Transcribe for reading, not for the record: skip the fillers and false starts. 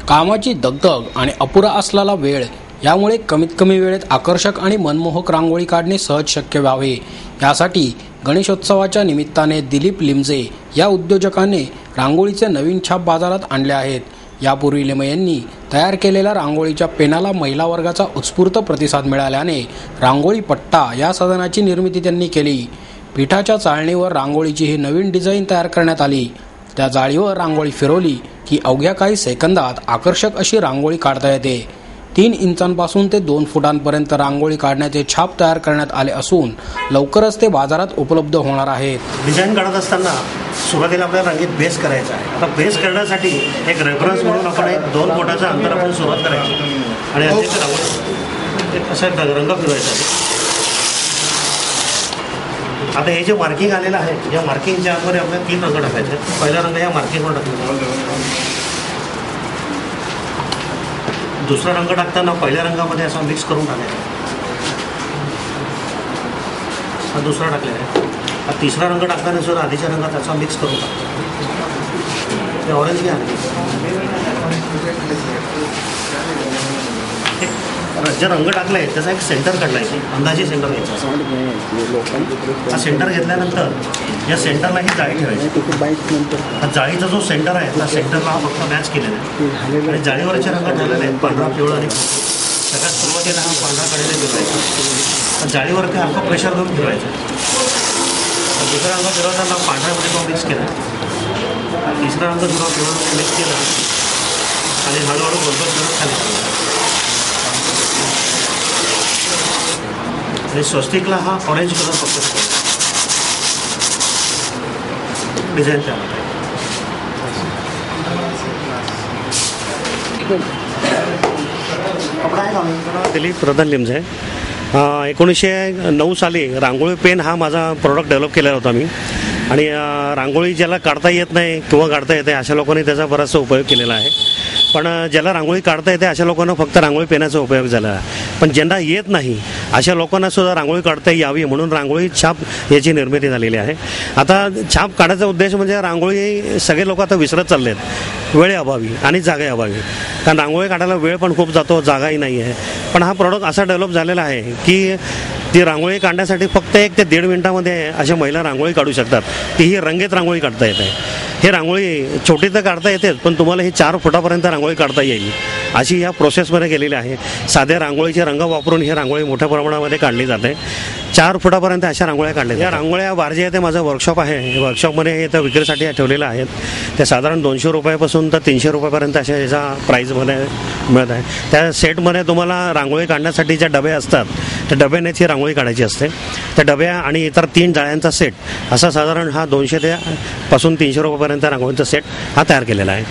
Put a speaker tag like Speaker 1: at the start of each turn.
Speaker 1: कामाची दगदग आणि अपुरा असलेला वेळ यामुळे कमीत कमी वेळेत आकर्षक आणि मनमोहक रांगोळी काढणे सहज शक्य व्हावे यासाठी गणेशोत्सवाच्या निमित्ताने दिलीप लिमजे या उद्योजकाने रांगोळीचे नवीन छाप बाजारात आणले आहेत। यापूर्वी लिमये यांनी तयार केलेल्या रांगोळीच्या पेनाला महिला वर्गाचा उत्स्फूर्त प्रतिसाद मिळाल्याने रांगोळी पट्टा या साधनाची निर्मिती त्यांनी केली। पिठाच्या चाळणीवर रांगोळीची ही नवीन डिझाईन तयार करण्यात आली। त्या जाळीवर रांगोळी फिरवली की अवघ्या काही सेकंदात आकर्षक अशी रांगोळी काढता येते। 3 इंचांपासून ते 2 फुटांपर्यंत रांगोळी काढण्याचे छाप तयार करण्यात आले असून लवकरच ते बाजारात उपलब्ध होणार आहेत।
Speaker 2: डिझाईन काढत असताना सुरुवातीला आपल्याला रंगीत बेस करायचा आहे। आता बेस करण्यासाठी एक रेफरन्स म्हणून आपण एक 2 फुटाचं अंतर आपण सुरुवात करायची आणि असा रंग फिरवायचा। आता हे जे मार्किंग आलेलं आहे या मार्किंगच्या आतमध्ये आपल्याला 3 रंग टाकायचे। पहिला रंग या मार्किंगवर टाकायचा, दुसरा रंग टाकताना पहिल्या रंगामध्ये असा मिक्स करून टाकायचा, हा दुसरा टाकलेला आहे। हा तिसरा रंग टाकताना सुद्धा आधीच्या रंगात असा मिक्स करून टाकायचा। हे ऑरेंज घ्या, जे रंग टाकलाय त्याचा एक सेंटर काढलायचा, अंदाजे सेंटर घ्यायचा। हा सेंटर घेतल्यानंतर या सेंटरला ही जाळी ठेवायची। हा जाळीचा जो सेंटर आहे त्या सेंटरला हा फक्त मॅच केलेला आहे आणि जाळीवरचे रंग ठरलेले आहेत पांढरा, पिवळा आणि सगळ्यात सुरुवातीला हा पांढरा काढलेला फिरवायचा। जाळीवरती हलका प्रेशर देऊन फिरवायचा। दुसरा रंग फिरवताना पांढऱ्यामध्ये तो मिक्स केला, तिसरा रंग सुद्धा पिवळामध्ये मिक्स केला आणि हळूहळू गोलगोल फिरत खाली आणि स्वस्तिकला हा ऑरेंज कलर फक्त डिझाईन तयार होते। दिलीप प्रधान लिमजे 1909 साली रांगोळी पेन हा माझा प्रोडक्ट डेव्हलप केलेला होता मी आणि रांगोळी ज्याला काढता येत नाही किंवा काढता येते अशा लोकांनी त्याचा बराचसा उपयोग केलेला आहे। पण ज्याला रांगोळी काढता येते अशा लोकांना फक्त रांगोळी पेनाचा उपयोग झाला आहे। पण ज्यांना येत नाही अशा लोकांना सुद्धा रांगोळी काढता यावी म्हणून रांगोळी छाप याची निर्मिती झालेली आहे। आता छाप काढायचा उद्देश म्हणजे रांगोळी सगळे लोक आता विसरत चालले आहेत वेळेअभावी आणि जागेअभावी, कारण रांगोळी काढायला वेळ पण खूप जातो, जागाही नाही आहे। पण हा प्रोडक्ट असा डेव्हलप झालेला आहे की ती रांगोळी काढण्यासाठी फक्त 1 ते 1.5 मिनिटामध्ये अशा महिला रांगोळी काढू शकतात। तीही रंगीत रांगोळी काढता येते। हे रांगोळी छोटी तर काढता येतेच पण तुम्हाला ही 4 फुटापर्यंत रांगोळी काढता येईल अशी या प्रोसेसमध्ये केलेली आहे। साध्या रांगोळीचे रंग वापरून ही रांगोळी मोठ्या प्रमाणामध्ये काढली जाते। 4 फुटापर्यंत अशा रांगोळ्या काढल्या। या रांगोळ्या बारजे येथे माझं वर्कशॉप आहे, वर्कशॉपमध्ये हे तर विक्रीसाठी ठेवलेलं आहेत। ते साधारण 200 रुपयापासून तर 300 रुपयापर्यंत अशा याचा प्राईजमध्ये मिळत आहे। त्या सेटमध्ये तुम्हाला रांगोळी काढण्यासाठी ज्या डबे असतात त्या डब्यानेच ही रांगोळी काढायची असते। त्या डब्या आणि इतर 3 जाळ्यांचा सेट असा साधारण हा 200 ते 300 रुपयापर्यंत रांगोळीचा सेट हा तयार केलेला आहे।